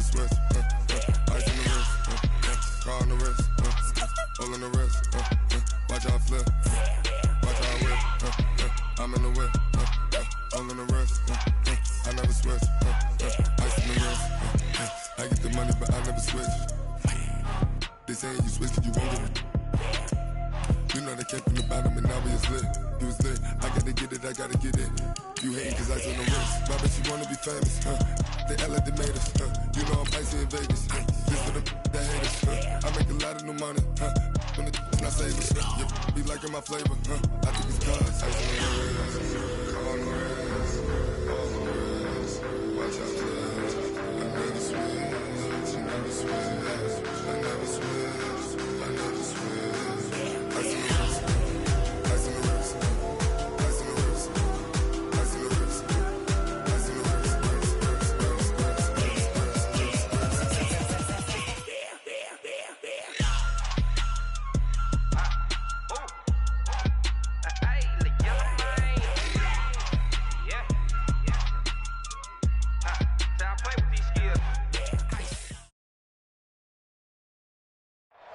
never switch. Ice in the wrist, car on the wrist, all in the wrist. Watch how I flip, watch how I whip. I'm in the whip, all in the wrist. I never switch. Ice in the wrist. I get the money, but I never switch. They saying you switch 'cause you won't get it. You know they came from the bottom and now we is lit. You was lit. I gotta get it, I gotta get it. You hating 'cause ice on the wrist. My bitch, you wanna be famous, They act like they made us, You know I'm icy in Vegas, This for the that hate us, I make a lot of new money, When the not save us, yeah, be liking my flavor, I think it's cause ice on the wrist, on the wrist, on the wrist. Watch out, flex. I never switch, I never switch, I never switch, I never switch. Ice on the wrist, ice on the wrist, ice on the wrist, ice on the wrist, ice on the wrist,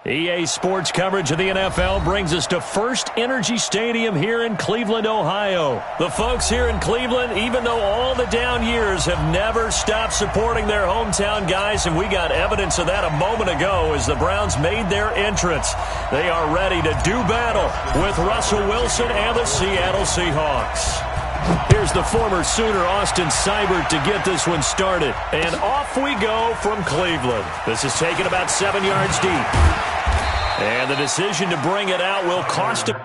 EA Sports coverage of the NFL brings us to First Energy Stadium here in Cleveland, Ohio. The folks here in Cleveland, even though all the down years, have never stopped supporting their hometown guys, and we got evidence of that a moment ago as the Browns made their entrance. They are ready to do battle with Russell Wilson and the Seattle Seahawks. Here's the former Sooner, Austin Seibert, to get this one started. And off we go from Cleveland. This is taken about 7 yards deep. And the decision to bring it out will cost him.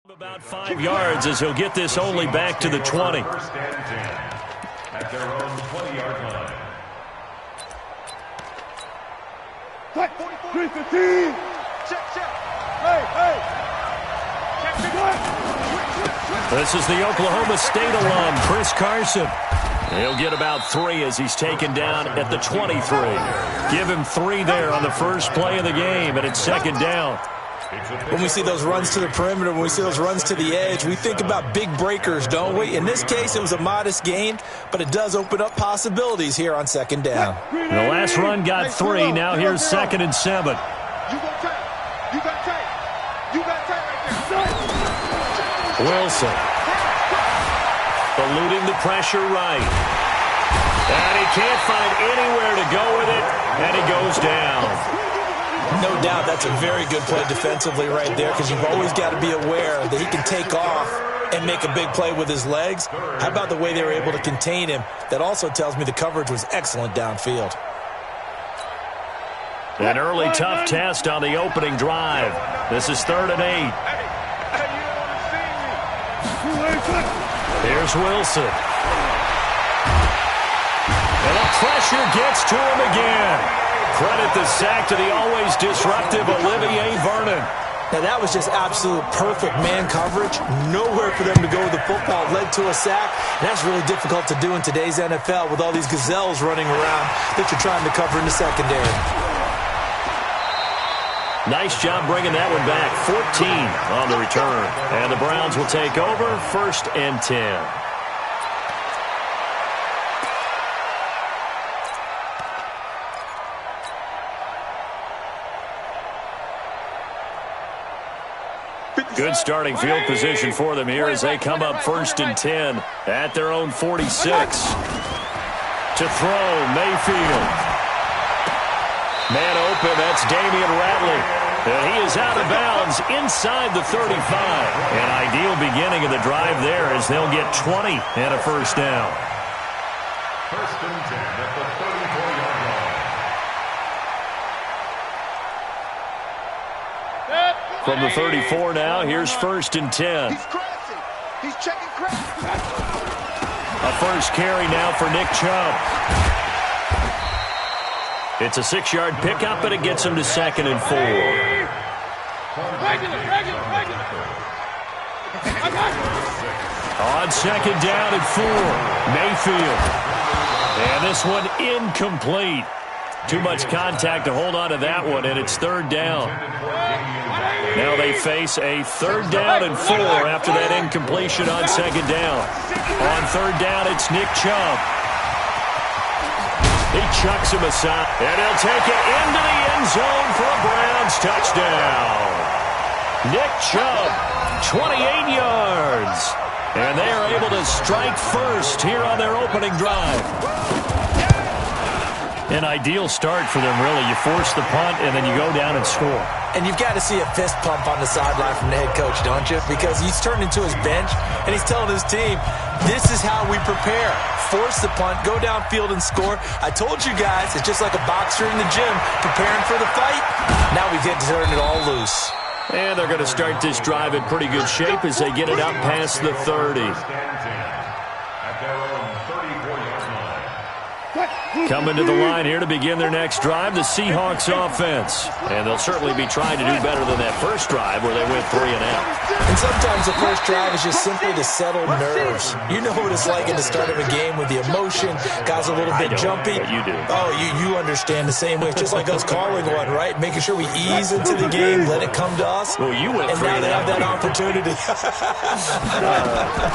About 5 yards as he'll get this only back to the 20. First and 10 at their own 20-yard line. 3-15. Check. Hey. This is the Oklahoma State alum, Chris Carson. He'll get about 3 as he's taken down at the 23. Give him 3 there on the first play of the game, and it's second down. When we see those runs to the perimeter, when we see those runs to the edge, we think about big breakers, don't we? In this case, it was a modest gain, but it does open up possibilities here on second down. The last run got 3. Now here's 2nd and 7. You got tape right there. Wilson. Eluding the pressure right. And he can't find anywhere to go with it, and he goes down. No doubt that's a very good play defensively right there, because you've always got to be aware that he can take off and make a big play with his legs. How about the way they were able to contain him? That also tells me the coverage was excellent downfield. An early tough test on the opening drive. This is 3rd and 8. Here's Wilson. And the pressure gets to him again. Credit the sack to the always disruptive Olivier Vernon. Now, that was just absolute perfect man coverage. Nowhere for them to go with the football. Led to a sack. And that's really difficult to do in today's NFL with all these gazelles running around that you're trying to cover in the secondary. Nice job bringing that one back. 14 on the return. And the Browns will take over 1st and 10. Good starting field position for them here as they come up 1st and 10 at their own 46. To throw, Mayfield. Man open, that's Damian Ratley. And he is out of bounds inside the 35. An ideal beginning of the drive there as they'll get 20 and a first down. First and 10 at the 34-yard line. From the 34 now, here's first and 10. He's crashing. He's checking crash. A first carry now for Nick Chubb. It's a 6-yard pickup, and it gets him to 2nd and 4. On 2nd down and 4, Mayfield. And this one incomplete. Too much contact to hold on to that one, and it's 3rd down. Now they face a 3rd down and 4 after that incompletion on 2nd down. On 3rd down, it's Nick Chubb. He chucks him aside, and he'll take it into the end zone for a Browns touchdown. Nick Chubb, 28 yards. And they are able to strike first here on their opening drive. An ideal start for them, really. You force the punt, and then you go down and score. And you've got to see a fist pump on the sideline from the head coach, don't you? Because he's turned into his bench, and he's telling his team, this is how we prepare. Force the punt, go downfield and score. I told you guys, it's just like a boxer in the gym preparing for the fight. Now we get to turn it all loose. And they're going to start this drive in pretty good shape as they get it up past the 30. Coming to the line here to begin their next drive, the Seahawks offense. And they'll certainly be trying to do better than that first drive where they went 3 and out. And sometimes the first drive is just simply to settle nerves. You know what it's like at the start of a game with the emotion, guys a little bit jumpy. But you do. Oh, you understand the same way. It's just like us calling one, right? Making sure we ease into the game, let it come to us. Well, you went 3 and out. And now they have that opportunity.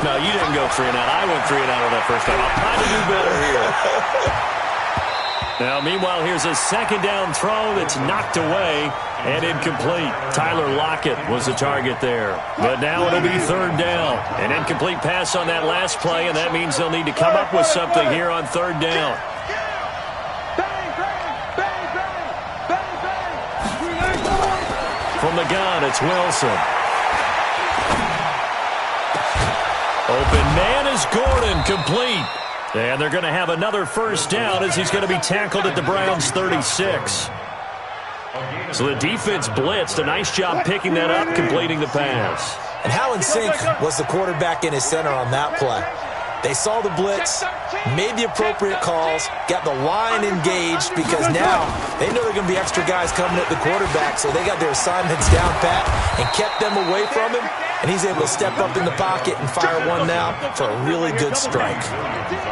No, you didn't go 3 and out. I went 3 and out on that first time. I'm trying to do better here. Now, meanwhile, here's a 2nd down throw that's knocked away and incomplete. Tyler Lockett was the target there. But now it'll be 3rd down. An incomplete pass on that last play, and that means they'll need to come up with something here on 3rd down. From the gun, it's Wilson. Open man is Gordon, complete. And they're going to have another first down as he's going to be tackled at the Browns' 36. So the defense blitzed. A nice job picking that up, completing the pass. And how in sync was the quarterback in his center on that play? They saw the blitz, made the appropriate calls, got the line engaged because now they know they're going to be extra guys coming at the quarterback, so they got their assignments down pat and kept them away from him, and he's able to step up in the pocket and fire one now for a really good strike.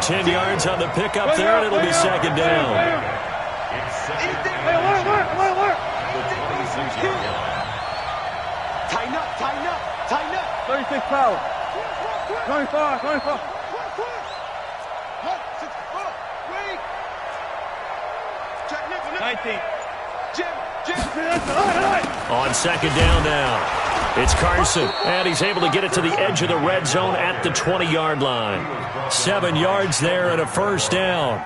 10 yards on the pickup there, and it'll be 2nd down. Tighten up, tighten up, tighten up. 36 power. 25, 25. 19. On 2nd down now, it's Carson, and he's able to get it to the edge of the red zone at the 20-yard line. 7 yards there and a first down.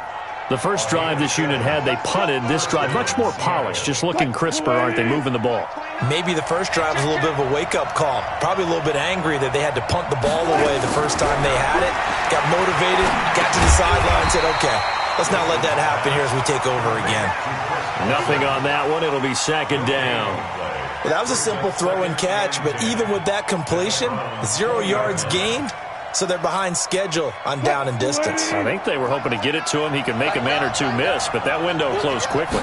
The first drive this unit had, they punted. This drive, much more polished, just looking crisper, aren't they, moving the ball? Maybe the first drive was a little bit of a wake-up call. Probably a little bit angry that they had to punt the ball away the first time they had it. Got motivated, got to the sideline, said, okay, let's not let that happen here as we take over again. Nothing on that one. It'll be 2nd down. Well, that was a simple throw and catch, but even with that completion, 0 yards gained, so they're behind schedule on down and distance. I think they were hoping to get it to him. He could make a man or two miss, but that window closed quickly.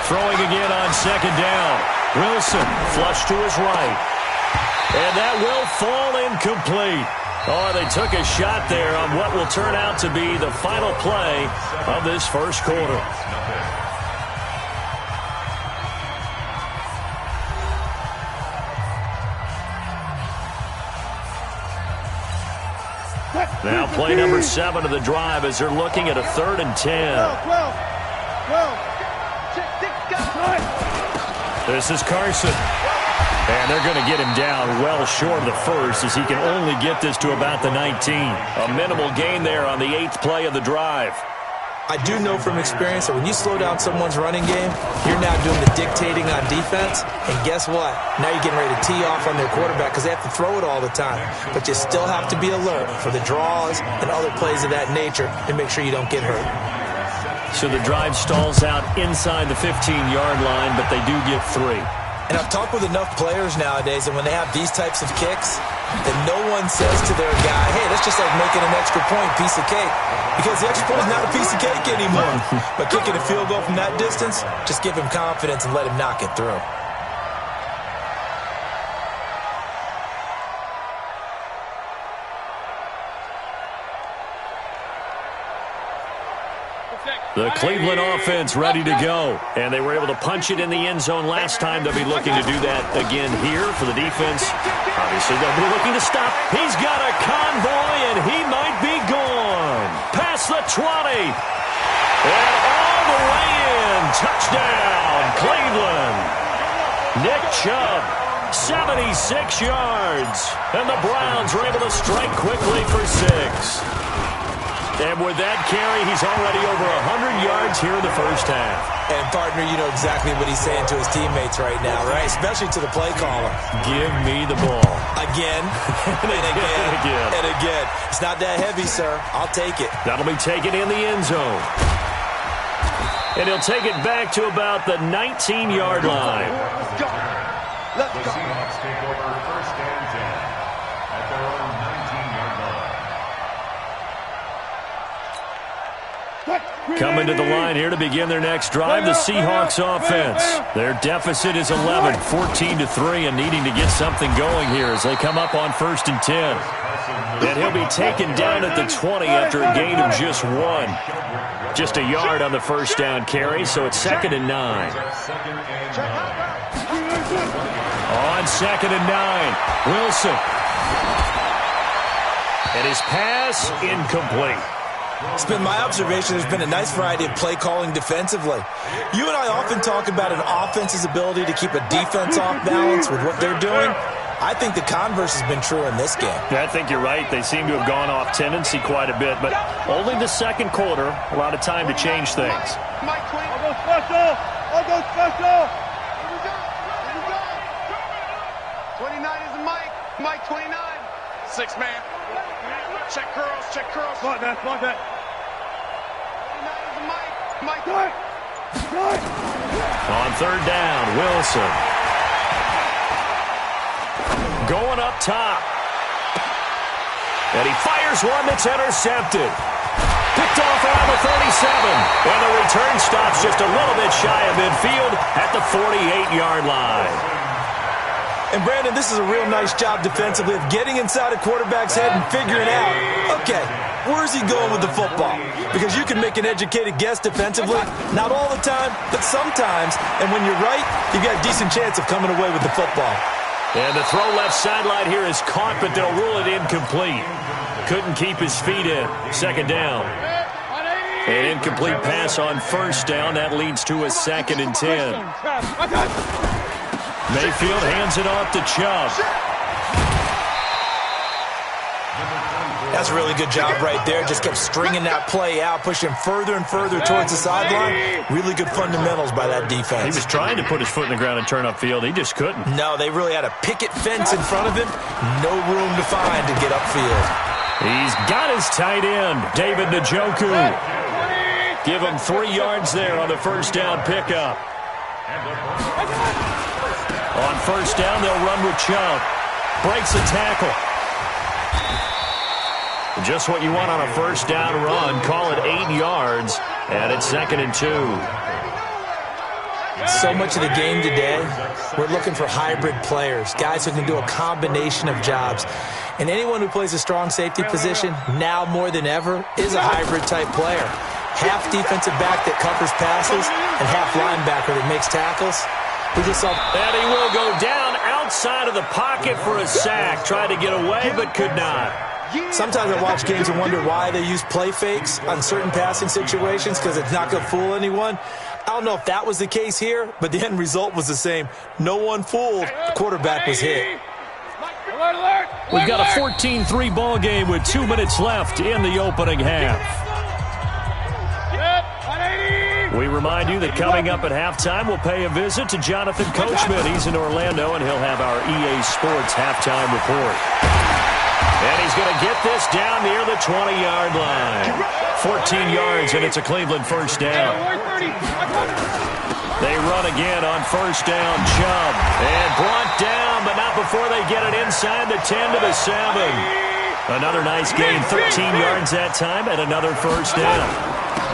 Throwing again on 2nd down. Wilson flush to his right. And that will fall incomplete. Oh, they took a shot there on what will turn out to be the final play of this first quarter. Now play number 7 of the drive as they're looking at a 3rd and 10. 12. This is Carson. And they're going to get him down well short of the first as he can only get this to about the 19. A minimal gain there on the 8th play of the drive. I do know from experience that when you slow down someone's running game, you're now doing the dictating on defense. And guess what? Now you're getting ready to tee off on their quarterback because they have to throw it all the time. But you still have to be alert for the draws and other plays of that nature and make sure you don't get hurt. So the drive stalls out inside the 15-yard line, but they do get 3. And I've talked with enough players nowadays, and when they have these types of kicks, that no one says to their guy, hey, that's just like making an extra point, piece of cake. Because the extra point is not a piece of cake anymore. But kicking a field goal from that distance, just give him confidence and let him knock it through. The Cleveland offense ready to go. And they were able to punch it in the end zone last time. They'll be looking to do that again here for the defense. Obviously, they'll be looking to stop. He's got a convoy, and he might be gone. Past the 20. And all the way in. Touchdown, Cleveland. Nick Chubb, 76 yards. And the Browns were able to strike quickly for 6. And with that carry, he's already over 100 yards here in the first half. And, partner, you know exactly what he's saying to his teammates right now, right? Especially to the play caller. Give me the ball. Again, and again, and again. It's not that heavy, sir. I'll take it. That'll be taken in the end zone. And he'll take it back to about the 19-yard line. Let's go. The Seahawks take over first and 10 at their own 19-yard line. Coming to the line here to begin their next drive, the Seahawks offense. Their deficit is 11, 14-3, and needing to get something going here as they come up on first and 10. And he'll be taken down at the 20 after a gain of just 1. Just a yard on the first down carry, so it's 2nd and 9. On 2nd and 9, Wilson. And his pass incomplete. It's been my observation there's been a nice variety of play calling defensively. You and I often talk about an offense's ability to keep a defense off balance with what they're doing. I think the converse has been true in this game. I think you're right. They seem to have gone off tendency quite a bit, but only the second quarter, a lot of time to change things. I'll go special. I'll go special. 29 is Mike. Mike 29. 6 man. Check curls. Check curls. Come on, man. Come on, man. 29 is Mike. Mike. On third down, Wilson. Going up top. And he fires one that's intercepted. Picked off around the 37. And the return stops just a little bit shy of midfield at the 48-yard line. And, Brandon, this is a real nice job defensively of getting inside a quarterback's head and figuring out, okay, where's he going with the football? Because you can make an educated guess defensively, not all the time, but sometimes. And when you're right, you've got a decent chance of coming away with the football. And the throw left sideline here is caught, but they'll rule it incomplete. Couldn't keep his feet in. 2nd down. An incomplete pass on first down. That leads to a 2nd and 10. Mayfield hands it off to Chubb. That's a really good job right there. Just kept stringing that play out, pushing further and further towards the sideline. Really good fundamentals by that defense. He was trying to put his foot in the ground and turn upfield. He just couldn't. No, they really had a picket fence in front of him. No room to find to get upfield. He's got his tight end, David Njoku. Give him 3 yards there on the first down pickup. On first down, they'll run with Chubb. Breaks a tackle. Just what you want on a first down run. Call it 8 yards, and it's 2nd and 2. So much of the game today, we're looking for hybrid players, guys who can do a combination of jobs. And anyone who plays a strong safety position, now more than ever, is a hybrid-type player. Half defensive back that covers passes and half linebacker that makes tackles. We just saw. And he will go down outside of the pocket for a sack. Tried to get away, but could not. Sometimes I watch games and wonder why they use play fakes on certain passing situations because it's not going to fool anyone. I don't know if that was the case here, but the end result was the same. No one fooled. The quarterback was hit. We've got a 14-3 ball game with 2 minutes left in the opening half. We remind you that coming up at halftime, we'll pay a visit to Jonathan Coachman. He's in Orlando, and he'll have our EA Sports halftime report. And he's going to get this down near the 20-yard line. 14 yards, and it's a Cleveland first down. They run again on first down. Chubb. And brought down, but not before they get it inside the 10 to the 7. Another nice gain, 13 yards that time, and another first down.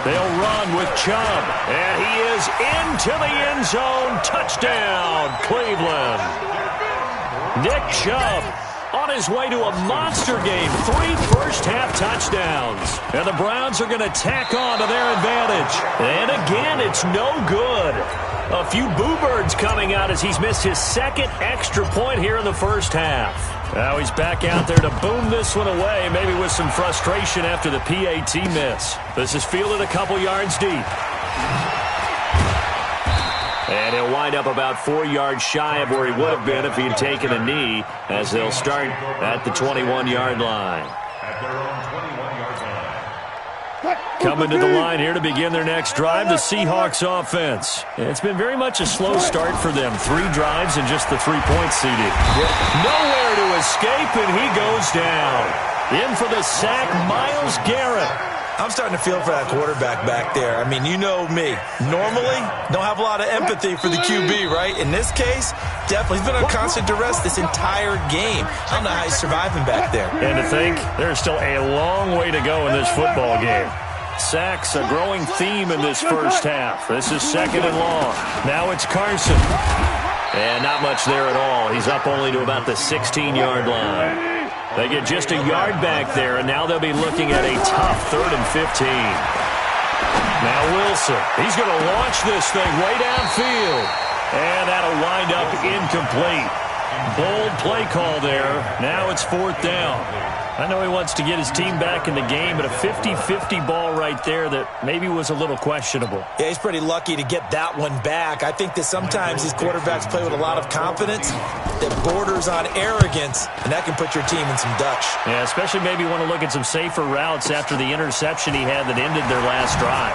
They'll run with Chubb, and he is into the end zone. Touchdown, Cleveland. Nick Chubb on his way to a monster game. 3 first-half touchdowns. And the Browns are going to tack on to their advantage. And again, it's no good. A few boo birds coming out as he's missed his second extra point here in the first half. Now he's back out there to boom this one away, maybe with some frustration after the PAT miss. This is fielded a couple yards deep. And he'll wind up about 4 yards shy of where he would have been if he had taken a knee, as they'll start at the 21-yard line. At their own 21-yard line. Coming to the line here to begin their next drive, the Seahawks offense. It's been very much a slow start for them. 3 drives and just the 3 points seeded. Nowhere to escape, and he goes down. In for the sack, Myles Garrett. I'm starting to feel for that quarterback back there. I mean, you know me. Normally, don't have a lot of empathy for the QB, right? In this case, definitely. He's been on constant duress this entire game. I don't know how he's surviving back there. And to think, there's still a long way to go in this football game. Sacks, a growing theme in this first half. This is second and long. Now it's Carson. And not much there at all. He's up only to about the 16-yard line. They get just a yard back there, and now they'll be looking at a tough 3rd and 15. Now Wilson, he's going to launch this thing way downfield. And that'll wind up incomplete. Bold play call there. Now it's 4th down. I know he wants to get his team back in the game, but a 50-50 ball right there that maybe was a little questionable. Yeah, he's pretty lucky to get that one back. I think that sometimes these quarterbacks play with a lot of confidence that borders on arrogance, and that can put your team in some Dutch. Yeah, especially maybe want to look at some safer routes after the interception he had that ended their last drive.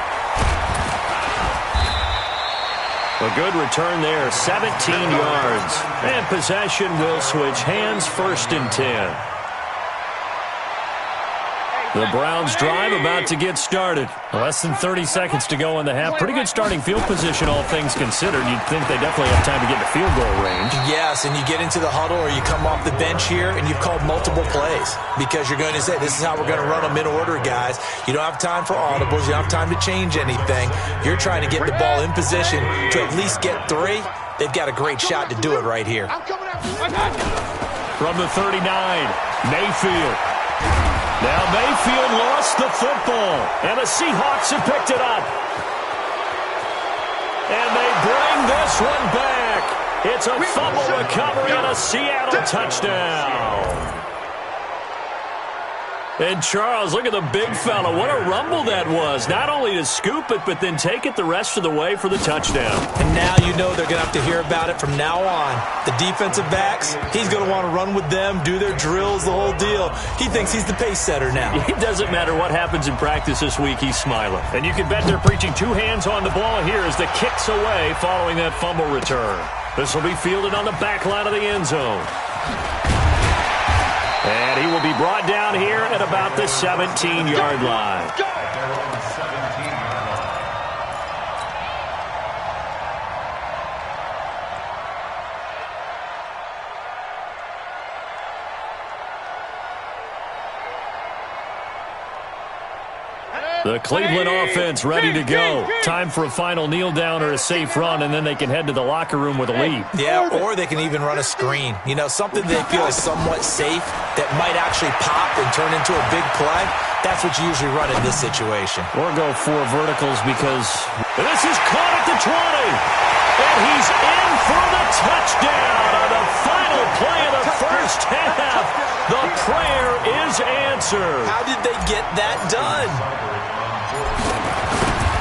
A good return there, 17 yards. And possession will switch hands, 1st and 10. The Browns drive about to get started. Less than 30 seconds to go in the half. Pretty good starting field position, all things considered. You'd think they definitely have time to get to field goal range. Yes, and you get into the huddle or you come off the bench here and you've called multiple plays because you're going to say, this is how we're going to run them in order, guys. You don't have time for audibles. You don't have time to change anything. You're trying to get the ball in position to at least get 3. They've got a great shot to do it right here. From the 39, Mayfield. Now Mayfield lost the football, and the Seahawks have picked it up. And they bring this one back. It's a fumble recovery and a Seattle touchdown. And Charles, look at the big fella. What a rumble that was. Not only to scoop it, but then take it the rest of the way for the touchdown. And now you know they're going to have to hear about it from now on. The defensive backs, he's going to want to run with them, do their drills, the whole deal. He thinks he's the pace setter now. It doesn't matter what happens in practice this week, he's smiling. And you can bet they're preaching 2 hands on the ball here as the kick's away following that fumble return. This will be fielded on the back line of the end zone. And he will be brought down here at about the 17-yard line. The Cleveland offense ready to go. Time for a final kneel down or a safe run, and then they can head to the locker room with a lead. Yeah, or they can even run a screen. You know, something they feel is somewhat safe that might actually pop and turn into a big play. That's what you usually run in this situation. Or go 4 verticals because this is caught at the 20. And he's in for the touchdown on the final play of the first half. The prayer is answered. How did they get that done?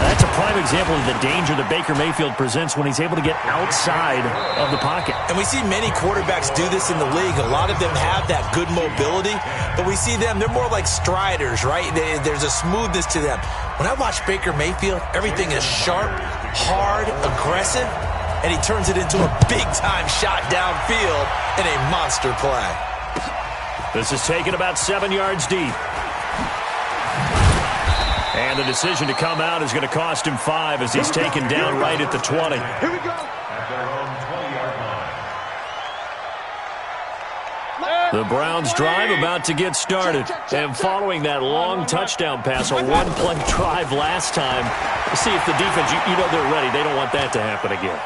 That's a prime example of the danger that Baker Mayfield presents when he's able to get outside of the pocket. And we see many quarterbacks do this in the league. A lot of them have that good mobility, but we see them, they're more like striders, right? There's a smoothness to them. When I watch Baker Mayfield, everything is sharp, hard, aggressive, and he turns it into a big-time shot downfield in a monster play. This is taken about 7 yards deep. And the decision to come out is going to cost him 5 as he's taken down right at the 20. Here we go. At their own 20-yard line. The Browns drive about to get started. And following that long touchdown pass, a one-play drive last time, see if the defense, you know they're ready. They don't want that to happen again.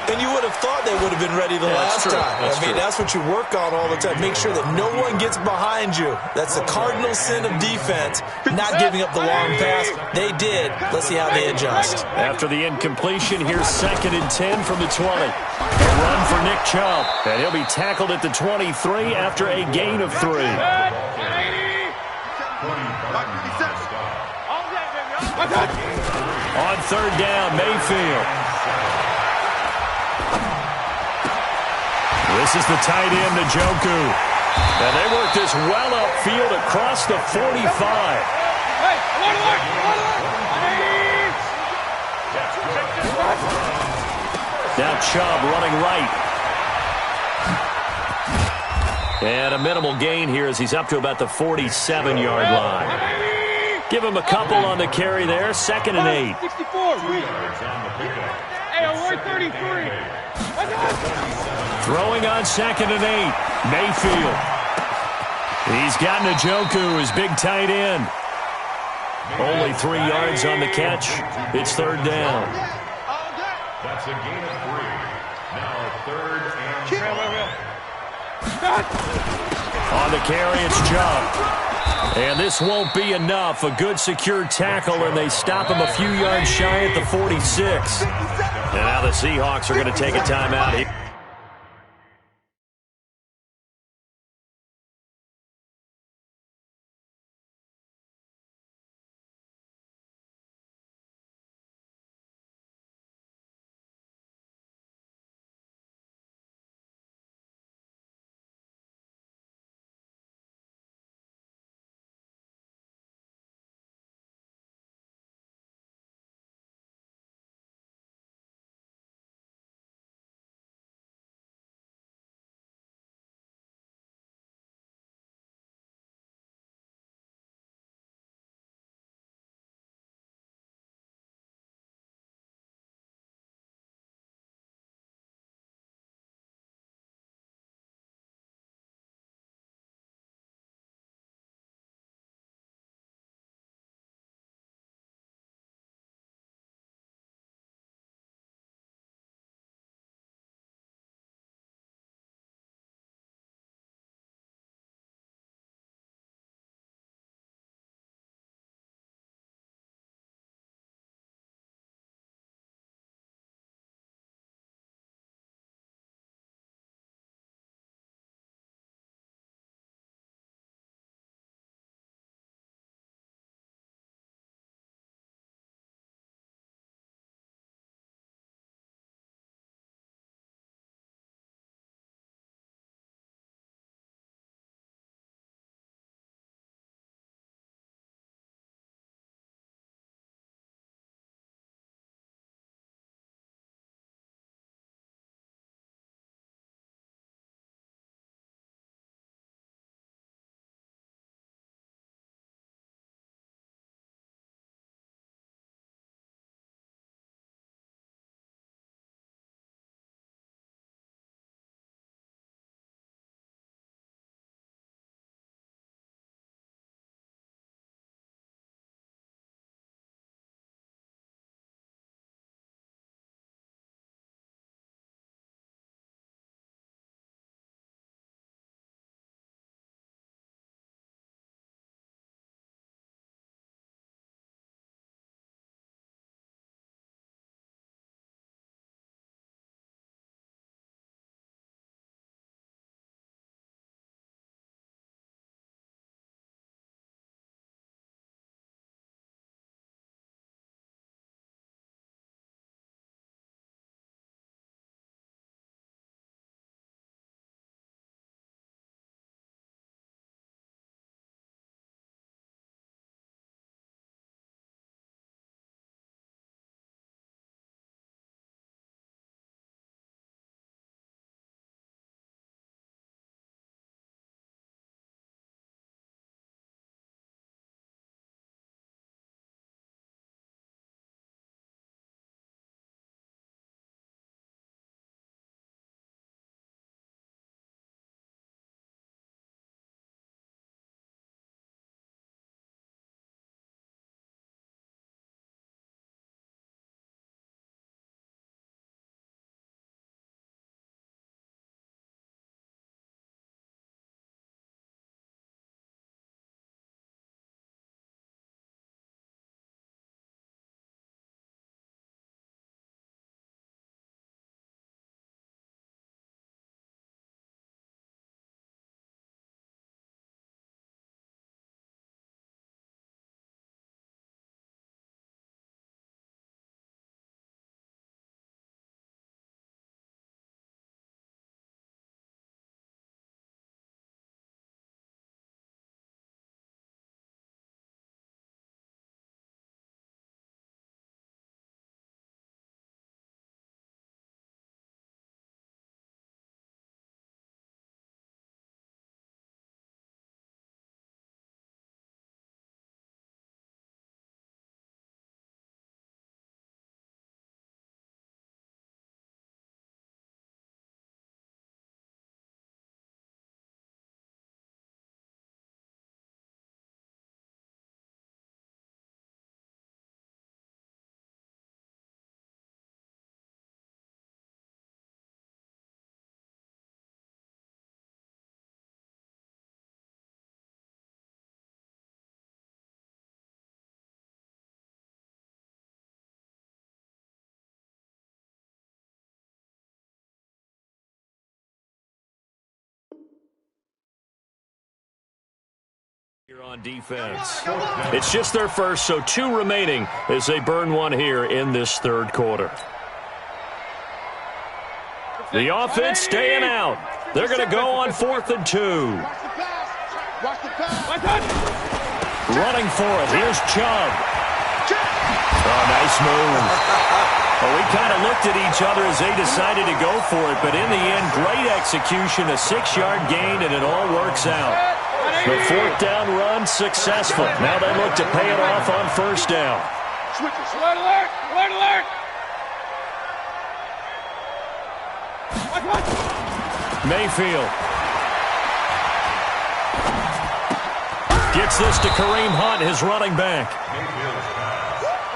And you would have thought they would have been ready the last time. That's what you work on all the time. Make sure that no one gets behind you. That's the cardinal sin of defense, not giving up the long pass. They did. Let's see how they adjust. After the incompletion, here's 2nd and 10 from the 20. A run for Nick Chubb. And he'll be tackled at the 23 after a gain of 3. On 3rd down, Mayfield. This is the tight end, Njoku. And they work this well upfield across the 45. Now Chubb running right. And a minimal gain here as he's up to about the 47-yard line. Give him a couple on the carry there. 2nd and 8. 64. Hey, I'm 33. Throwing on 2nd and 8. Mayfield. He's got Njoku, his big tight end. Only 3 yards on the catch. It's 3rd down. That's a gain of 3. Now 3rd and 12. On the carry, it's Chubb. And this won't be enough. A good secure tackle, and they stop him a few yards shy at the 46. And now the Seahawks are going to take a timeout here. On defense. It's just their first, so 2 remaining as they burn one here in this third quarter. The offense staying out. They're going to go on 4th and 2. Running for it. Here's Chubb. Oh, nice move. Well, we kind of looked at each other as they decided to go for it, but in the end, great execution, a 6-yard gain, and it all works out. The 4th down run successful. Now they look to pay it off on 1st down. Alert, alert! Alert, alert! Mayfield gets this to Kareem Hunt, his running back.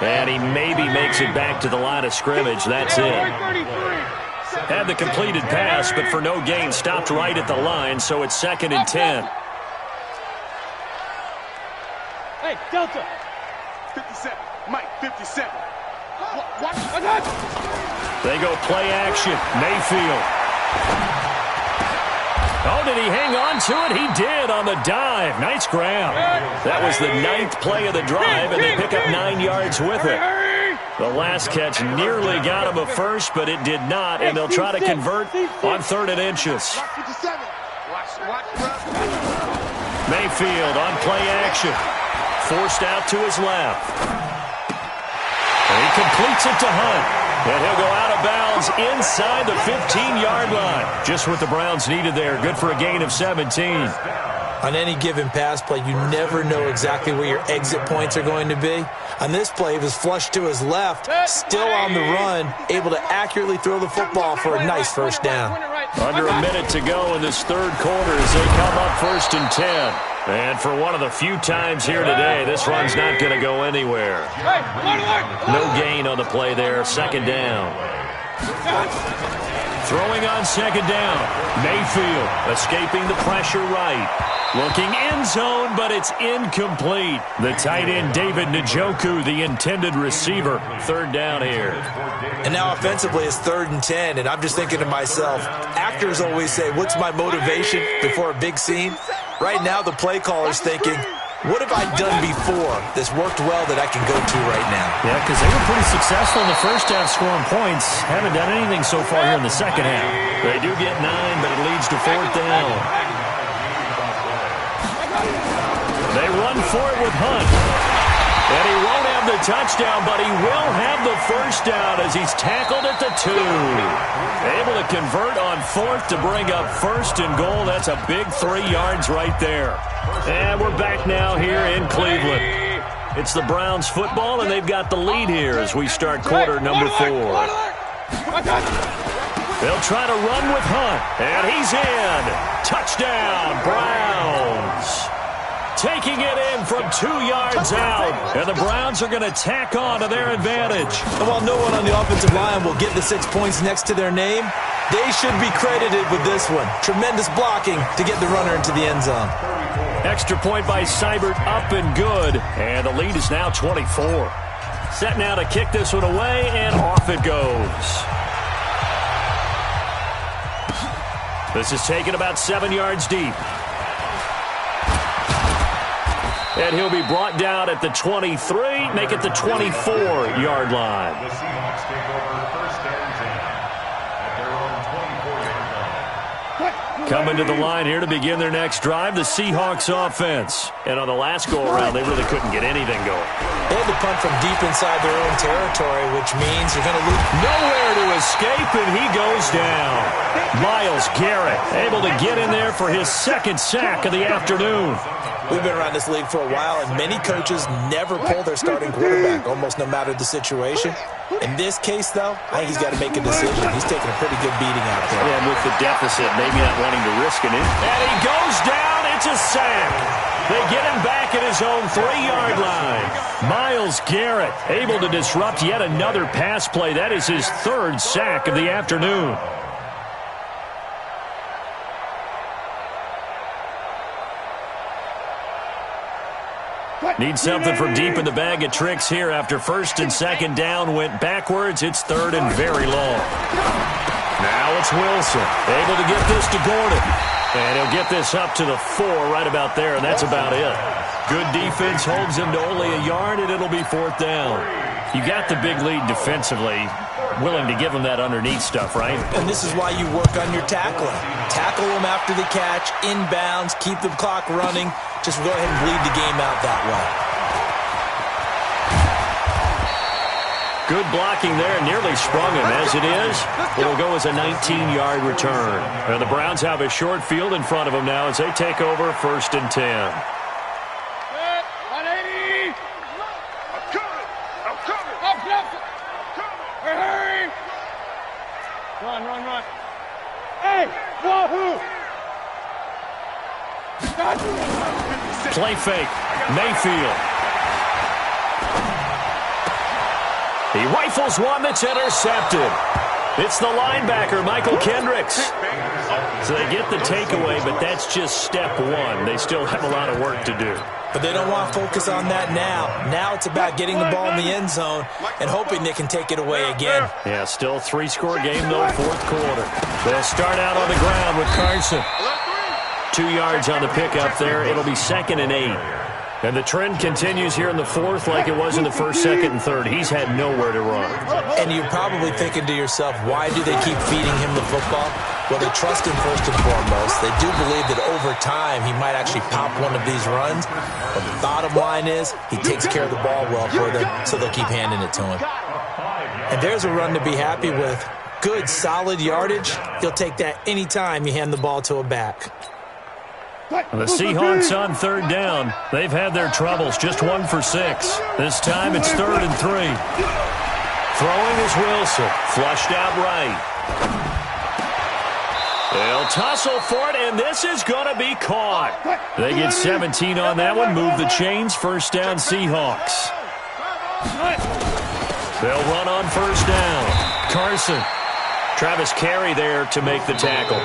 And he maybe makes it back to the line of scrimmage. That's it. Had the completed pass, but for no gain, stopped right at the line, so it's 2nd and 10. Hey, Delta. 57. Mike, 57. Watch. They go play action. Mayfield. Oh, did he hang on to it? He did on the dive. Nice grab. That was the 9th play of the drive, and they pick up 9 yards with it. The last catch nearly got him a first, but it did not, and they'll try to convert on 3rd and inches. Mayfield on play action. Forced out to his left. And he completes it to Hunt. And he'll go out of bounds inside the 15-yard line. Just what the Browns needed there. Good for a gain of 17. On any given pass play, you never know exactly where your exit points are going to be. On this play, he was flushed to his left, still on the run, able to accurately throw the football for a nice 1st down. Under a minute to go in this third quarter as they come up 1st and 10. And for one of the few times here today, this run's not going to go anywhere. No gain on the play there. 2nd down. Throwing on 2nd down. Mayfield escaping the pressure right. Looking end zone, but it's incomplete. The tight end, David Njoku, the intended receiver. 3rd down here. And now offensively, it's 3rd and 10, and I'm just thinking to myself, actors always say, what's my motivation before a big scene? Right now, the play caller's thinking, what have I done before that's worked well that I can go to right now? Yeah, because they were pretty successful in the first half scoring points. Haven't done anything so far here in the second half. They do get 9, but it leads to 4th down. They run for it with Hunt. And he won't have the touchdown, but he will have the 1st down as he's tackled at the 2. Able to convert on 4th to bring up 1st and goal. That's a big 3 yards right there. And we're back now here in Cleveland. It's the Browns football, and they've got the lead here as we start quarter number 4. They'll try to run with Hunt, and he's in. Touchdown, Browns. Taking it in from 2 yards out. And the Browns are going to tack on to their advantage. And while no one on the offensive line will get the 6 points next to their name, they should be credited with this one. Tremendous blocking to get the runner into the end zone. Extra point by Seibert, up and good. And the lead is now 24. Set now to kick this one away, and off it goes. This is taken about 7 yards deep. And he'll be brought down at the 23, make it the 24-yard line. The Seahawks take over 1st and 10 at their own 24-yard line. Coming to the line here to begin their next drive, the Seahawks offense. And on the last go-around, they really couldn't get anything going. They had to punt from deep inside their own territory, which means you're going to lose. Nowhere to escape, and he goes down. Myles Garrett able to get in there for his 2nd sack of the afternoon. We've been around this league for a while, and many coaches never pull their starting quarterback, almost no matter the situation. In this case, though, I think he's got to make a decision. He's taking a pretty good beating out there. And with the deficit, maybe not wanting to risk it. And he goes down. It's a sack. They get him back at his own 3-yard line. Myles Garrett able to disrupt yet another pass play. That is his 3rd sack of the afternoon. Need something from deep in the bag of tricks here after 1st and 2nd down went backwards. It's 3rd and very long. Now it's Wilson. Able to get this to Gordon. And he'll get this up to the 4 right about there, and that's about it. Good defense holds him to only a yard, and it'll be 4th down. You got the big lead defensively, willing to give him that underneath stuff, right? And this is why you work on your tackling. Tackle them after the catch, inbounds, keep the clock running. Just go ahead and bleed the game out that way. Good blocking there, nearly sprung him. As it is, it'll go as a 19-yard return. And the Browns have a short field in front of them now as they take over 1st and 10. 180. I'm coming. I'm coming. Up. Hurry. Run. Hey, wahoo. Play fake. Mayfield. He rifles one that's intercepted. It's the linebacker, Michael Kendricks. So they get the takeaway, but that's just step 1. They still have a lot of work to do. But they don't want to focus on that now. Now it's about getting the ball in the end zone and hoping they can take it away again. Yeah, still 3-score game, though, 4th quarter. They'll start out on the ground with Carson. 2 yards on the pickup there. It'll be 2nd and 8. And the trend continues here in the 4th like it was in the 1st, 2nd, and 3rd. He's had nowhere to run. And you're probably thinking to yourself, why do they keep feeding him the football? Well, they trust him first and foremost. They do believe that over time he might actually pop one of these runs. But the bottom line is he takes care of the ball well for them, so they'll keep handing it to him. And there's a run to be happy with. Good, solid yardage. He'll take that any time you hand the ball to a back. The Seahawks on 3rd down. They've had their troubles, just 1 for 6. This time it's 3rd and 3. Throwing is Wilson, flushed out right. They'll tussle for it, and this is going to be caught. They get 17 on that one, move the chains, 1st down Seahawks. They'll run on 1st down. Carson. Travis Carey there to make the tackle.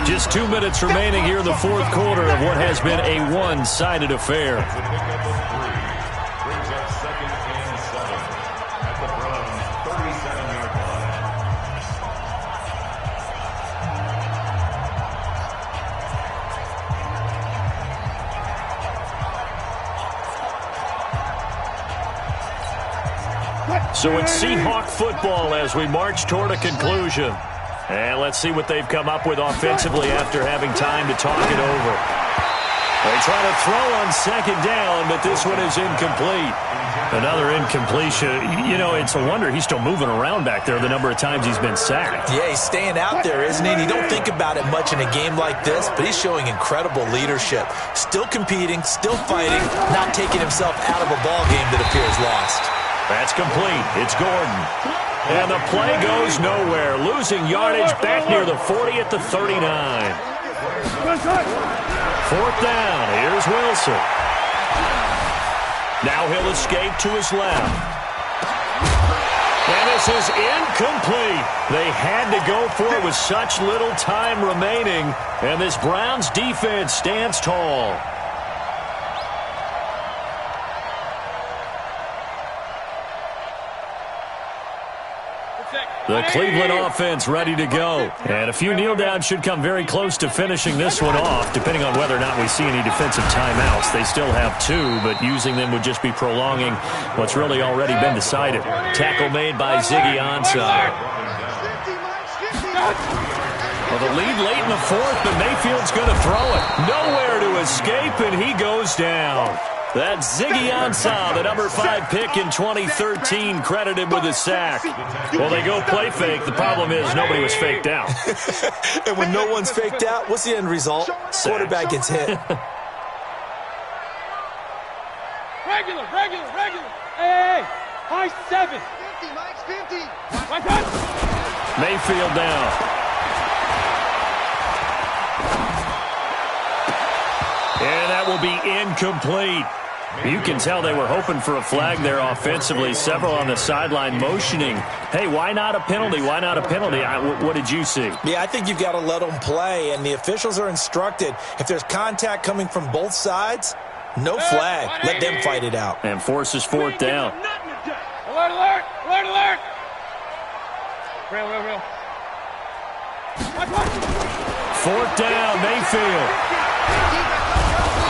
Just 2 minutes remaining here in the 4th quarter of what has been a one-sided affair. Brings up 2nd and 7 at the Browns' 37-yard line. So it's Seahawk football as we march toward a conclusion. And let's see what they've come up with offensively after having time to talk it over. They try to throw on 2nd down, but this one is incomplete. Another incompletion. You know, it's a wonder he's still moving around back there the number of times he's been sacked. Yeah, he's staying out there, isn't he? And you don't think about it much in a game like this, but he's showing incredible leadership. Still competing, still fighting, not taking himself out of a ball game that appears lost. That's complete. It's Gordon. And the play goes nowhere. Losing yardage back near the 40 at the 39. 4th down. Here's Wilson. Now he'll escape to his left. And this is incomplete. They had to go for it with such little time remaining. And this Browns defense stands tall. The Cleveland offense ready to go. And a few kneel downs should come very close to finishing this one off, depending on whether or not we see any defensive timeouts. They still have 2, but using them would just be prolonging what's really already been decided. Tackle made by Ziggy Ansah. Well, the lead late in the 4th, but Mayfield's going to throw it. Nowhere to escape, and he goes down. That's Ziggy Ansah, the number 5 pick in 2013, credited with a sack. Well, they go play fake. The problem is nobody was faked out. And when no one's faked out, what's the end result? Quarterback gets hit. Regular. Hey. High 7. 50, Mike, 50. Mayfield down. And that will be incomplete. You can tell they were hoping for a flag there offensively. Several on the sideline motioning. Hey, why not a penalty? Why not a penalty? What did you see? Yeah, I think you've got to let them play, and the officials are instructed. If there's contact coming from both sides, no flag. Let them fight it out. And forces 4th down. Alert. Real. 4th down, Mayfield.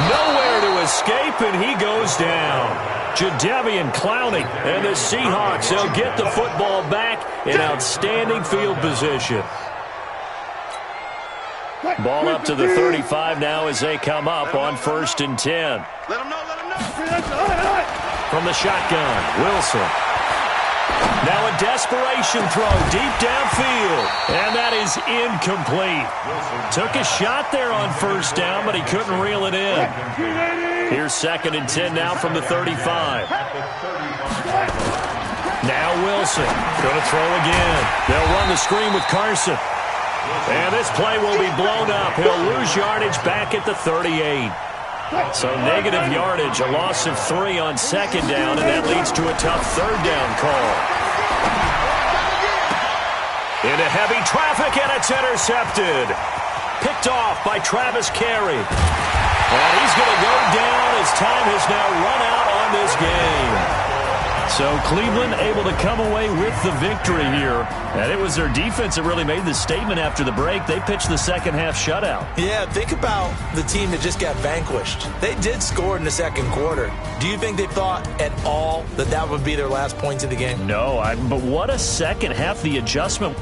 Nowhere to escape, and he goes down. Jadeveon Clowney and the Seahawks, they'll get the football back in outstanding field position. Ball up to the 35 now as they come up on 1st and 10. Let him know, let him know. From the shotgun, Wilson. Now a desperation throw deep downfield, and that is incomplete. Took a shot there on 1st down, but he couldn't reel it in. Here's 2nd and 10 now from the 35. Now Wilson going to throw again. They'll run the screen with Carson. And this play will be blown up. He'll lose yardage back at the 38. So negative yardage, a loss of 3 on 2nd down, and that leads to a tough 3rd down call. Into heavy traffic, and it's intercepted. Picked off by Travis Carey. And he's going to go down as time has now run out on this game. So Cleveland able to come away with the victory here. And it was their defense that really made the statement after the break. They pitched the second half shutout. Yeah, think about the team that just got vanquished. They did score in the 2nd quarter. Do you think they thought at all that that would be their last points of the game? No, but what a second half. The adjustment